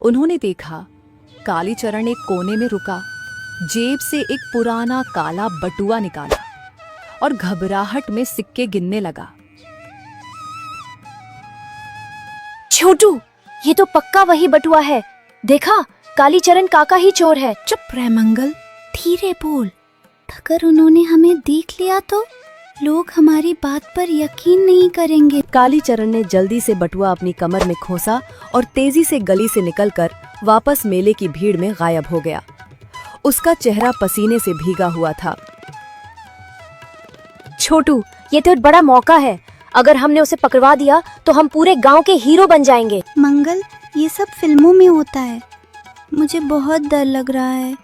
उन्होंने देखा कालीचरण एक कोने में रुका, जेब से एक पुराना काला बटुआ निकाला और घबराहट में सिक्के गिनने लगा। छोटू, ये तो पक्का वही बटुआ है। देखा, कालीचरण काका ही चोर है। चुप रह मंगल, धीरे बोल। अगर उन्होंने हमें देख लिया तो लोग हमारी बात पर यकीन नहीं करेंगे। कालीचरण ने जल्दी से बटुआ अपनी कमर में खोसा और तेजी से गली से निकलकर वापस मेले की भीड़ में गायब हो गया। उसका चेहरा पसीने से भीगा हुआ था। छोटू, ये तो एक बड़ा मौका है। अगर हमने उसे पकड़वा दिया तो हम पूरे गांव के हीरो बन जाएंगे। मंगल, ये सब फिल्मों में होता है। मुझे बहुत डर लग रहा है।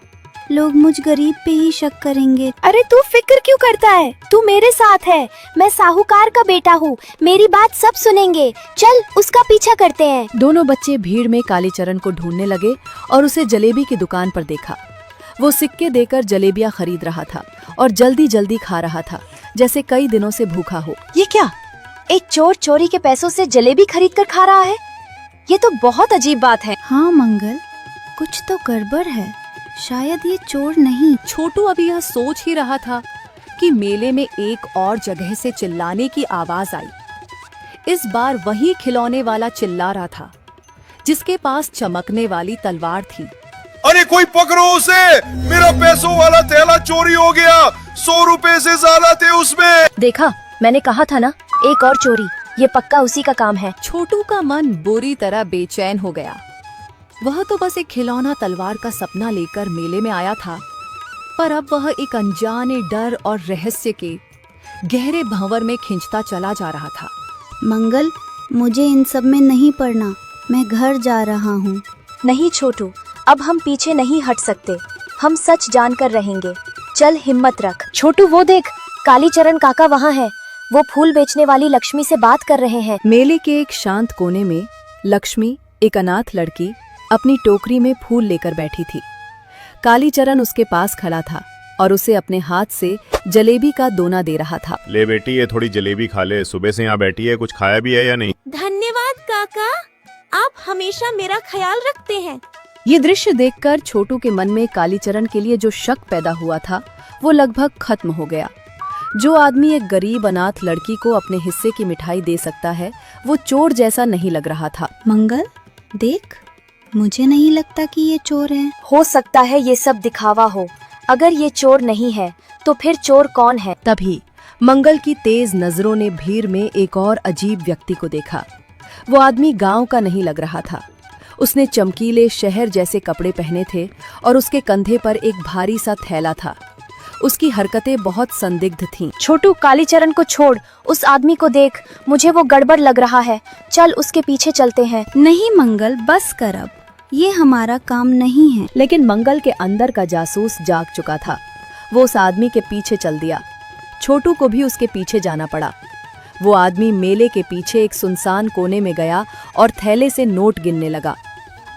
लोग मुझ गरीब पे ही शक करेंगे। अरे तू फिक्र क्यों करता है? तू मेरे साथ है। मैं साहूकार का बेटा हूँ, मेरी बात सब सुनेंगे। चल, उसका पीछा करते हैं। दोनों बच्चे भीड़ में कालीचरण को ढूंढने लगे और उसे जलेबी की दुकान पर देखा। वो सिक्के देकर जलेबियां खरीद रहा था और जल्दी जल्दी खा रहा था, जैसे कई दिनों से भूखा हो। ये क्या? एक चोर चोरी के पैसों से जलेबी खरीद कर खा रहा है? ये तो बहुत अजीब बात है। हाँ मंगल, कुछ तो गड़बड़ है। शायद ये चोर नहीं। छोटू अभी यह सोच ही रहा था कि मेले में एक और जगह से चिल्लाने की आवाज आई। इस बार वही खिलौने वाला चिल्ला रहा था, जिसके पास चमकने वाली तलवार थी। अरे कोई पकड़ो उसे, मेरा पैसों वाला थैला चोरी हो गया। 100 रुपए से ज्यादा थे उसमें। देखा, मैंने कहा था ना, एक और चोरी। ये पक्का उसी का काम है। छोटू का मन बुरी तरह बेचैन हो गया। वह तो बस एक खिलौना तलवार का सपना लेकर मेले में आया था, पर अब वह एक अनजाने डर और रहस्य के गहरे भंवर में खिंचता चला जा रहा था। मंगल, मुझे इन सब में नहीं पड़ना। मैं घर जा रहा हूँ। नहीं छोटू, अब हम पीछे नहीं हट सकते। हम सच जानकर रहेंगे। चल, हिम्मत रख। छोटू, वो देख, कालीचरण काका वहाँ है। वो फूल बेचने वाली लक्ष्मी से बात कर रहे हैं। मेले के एक शांत कोने में लक्ष्मी, एक अनाथ लड़की, अपनी टोकरी में फूल लेकर बैठी थी। कालीचरण उसके पास खड़ा था और उसे अपने हाथ से जलेबी का दोना दे रहा था। ले बेटी, ये थोड़ी जलेबी खा ले। सुबह से यहाँ बैठी है, कुछ खाया भी है या नहीं? धन्यवाद काका, आप हमेशा मेरा ख्याल रखते हैं। ये दृश्य देखकर छोटू के मन में कालीचरण के लिए जो शक पैदा हुआ था, वो लगभग खत्म हो गया। जो आदमी एक गरीब अनाथ लड़की को अपने हिस्से की मिठाई दे सकता है, वो चोर जैसा नहीं लग रहा था। मंगल, देख, मुझे नहीं लगता कि ये चोर है। हो सकता है ये सब दिखावा हो। अगर ये चोर नहीं है तो फिर चोर कौन है? तभी मंगल की तेज नजरों ने भीड़ में एक और अजीब व्यक्ति को देखा। वो आदमी गांव का नहीं लग रहा था। उसने चमकीले शहर जैसे कपड़े पहने थे और उसके कंधे पर एक भारी सा थैला था। उसकी हरकतें बहुत संदिग्ध थीं। छोटू, कालीचरण को छोड़, उस आदमी को देख। मुझे वो गड़बड़ लग रहा है। चल, उसके पीछे चलते हैं। नहीं मंगल, बस कर अब। ये हमारा काम नहीं है। लेकिन मंगल के अंदर का जासूस जाग चुका था। वो उस आदमी के पीछे चल दिया। छोटू को भी उसके पीछे जाना पड़ा। वो आदमी मेले के पीछे एक सुनसान कोने में गया और थैले से नोट गिनने लगा।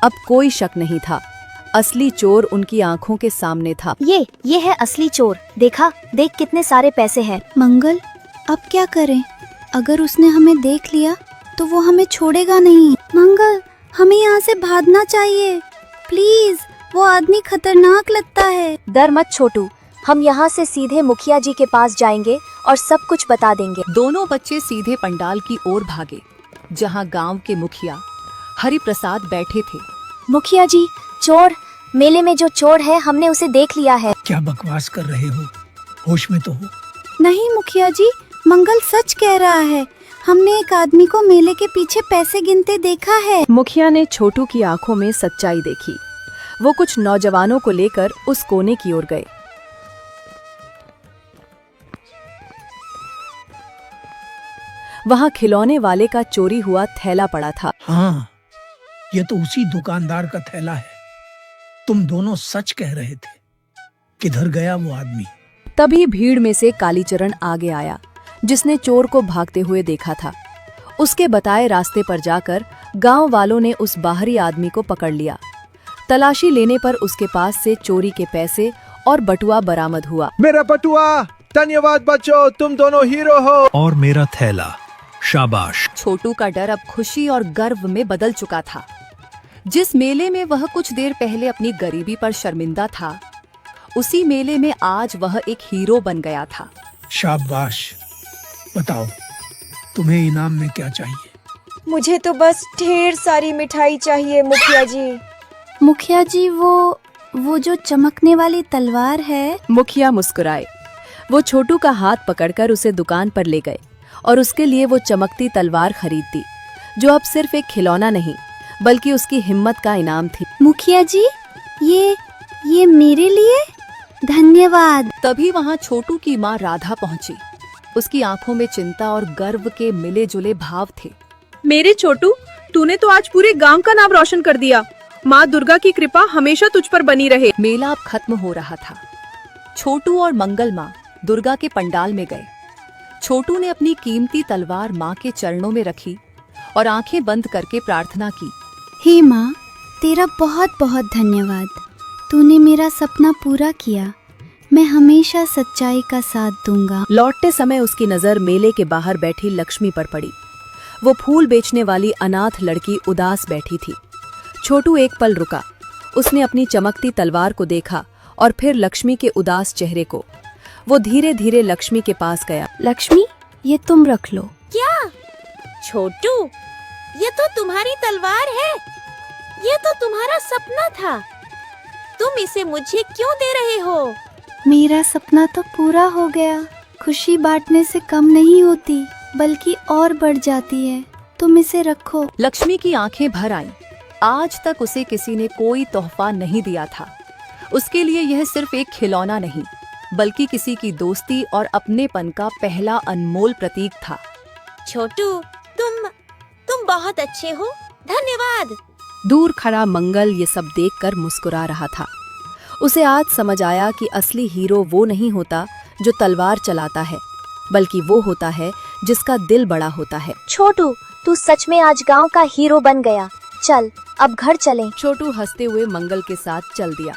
अब कोई शक नहीं था, असली चोर उनकी आंखों के सामने था। ये है असली चोर। देखा, देख कितने सारे पैसे हैं। मंगल, अब क्या करें? अगर उसने हमें देख लिया तो वो हमें छोड़ेगा नहीं। मंगल, हमें यहाँ से भागना चाहिए। प्लीज, वो आदमी खतरनाक लगता है। डर मत छोटू, हम यहाँ से सीधे मुखिया जी के पास जाएंगे और सब कुछ बता देंगे। दोनों बच्चे सीधे पंडाल की ओर भागे, जहाँ गांव के मुखिया हरिप्रसाद बैठे थे। मुखिया जी, चोर, मेले में जो चोर है, हमने उसे देख लिया है। क्या बकवास कर रहे हो? होश में तो हो? नहीं मुखिया जी, मंगल सच कह रहा है। हमने एक आदमी को मेले के पीछे पैसे गिनते देखा है। मुखिया ने छोटू की आंखों में सच्चाई देखी। वो कुछ नौजवानों को लेकर उस कोने की ओर गए। वहाँ खिलौने वाले का चोरी हुआ थैला पड़ा था। हाँ, ये तो उसी दुकानदार का थैला है। तुम दोनों सच कह रहे थे। किधर गया वो आदमी? तभी भीड़ में से कालीचरण आगे आया, जिसने चोर को भागते हुए देखा था। उसके बताए रास्ते पर जाकर गांव वालों ने उस बाहरी आदमी को पकड़ लिया। तलाशी लेने पर उसके पास से चोरी के पैसे और बटुआ बरामद हुआ। मेरा बटुआ! धन्यवाद बच्चों, तुम दोनों हीरो हो। और मेरा थैला, शाबाश। छोटू का डर अब खुशी और गर्व में बदल चुका था। जिस मेले में वह कुछ देर पहले अपनी गरीबी पर शर्मिंदा था, उसी मेले में आज वह एक हीरो बन गया था। शाबाश। बताओ, तुम्हें इनाम में क्या चाहिए? मुझे तो बस ढेर सारी मिठाई चाहिए मुखिया जी। मुखिया जी, वो जो चमकने वाली तलवार है। मुखिया मुस्कुराए। वो छोटू का हाथ पकड़कर उसे दुकान पर ले गए और उसके लिए वो चमकती तलवार खरीद दी, जो अब सिर्फ एक खिलौना नहीं बल्कि उसकी हिम्मत का इनाम थी। मुखिया जी, ये मेरे लिए? धन्यवाद। तभी वहाँ छोटू की माँ राधा पहुंची। उसकी आंखों में चिंता और गर्व के मिले जुले भाव थे। मेरे छोटू, तूने तो आज पूरे गांव का नाम रोशन कर दिया। माँ दुर्गा की कृपा हमेशा तुझ पर बनी रहे। मेला अब खत्म हो रहा था। छोटू और मंगल माँ दुर्गा के पंडाल में गए। छोटू ने अपनी कीमती तलवार माँ के चरणों में रखी और आंखें बंद करके प्रार्थना की। हे माँ, तेरा बहुत बहुत धन्यवाद। तूने मेरा सपना पूरा किया। मैं हमेशा सच्चाई का साथ दूंगा। लौटते समय उसकी नजर मेले के बाहर बैठी लक्ष्मी पर पड़ी। वो फूल बेचने वाली अनाथ लड़की उदास बैठी थी। छोटू एक पल रुका। उसने अपनी चमकती तलवार को देखा और फिर लक्ष्मी के उदास चेहरे को। वो धीरे धीरे लक्ष्मी के पास गया। लक्ष्मी, ये तुम रख लो। क्या छोटू, ये तो तुम्हारी तलवार है। ये तो तुम्हारा सपना था। तुम इसे मुझे क्यों दे रहे हो? मेरा सपना तो पूरा हो गया। खुशी बांटने से कम नहीं होती, बल्कि और बढ़ जाती है। तुम इसे रखो। लक्ष्मी की आंखें भर आईं। आज तक उसे किसी ने कोई तोहफा नहीं दिया था। उसके लिए यह सिर्फ एक खिलौना नहीं, बल्कि किसी की दोस्ती और अपनेपन का पहला अनमोल प्रतीक था। छोटू, तुम बहुत अच्छे हो। धन्यवाद। दूर खड़ा मंगल ये सब देखकर मुस्कुरा रहा था। उसे आज समझ आया कि असली हीरो वो नहीं होता जो तलवार चलाता है, बल्कि वो होता है जिसका दिल बड़ा होता है। छोटू, तू सच में आज गांव का हीरो बन गया। चल, अब घर चलें। छोटू हंसते हुए मंगल के साथ चल दिया।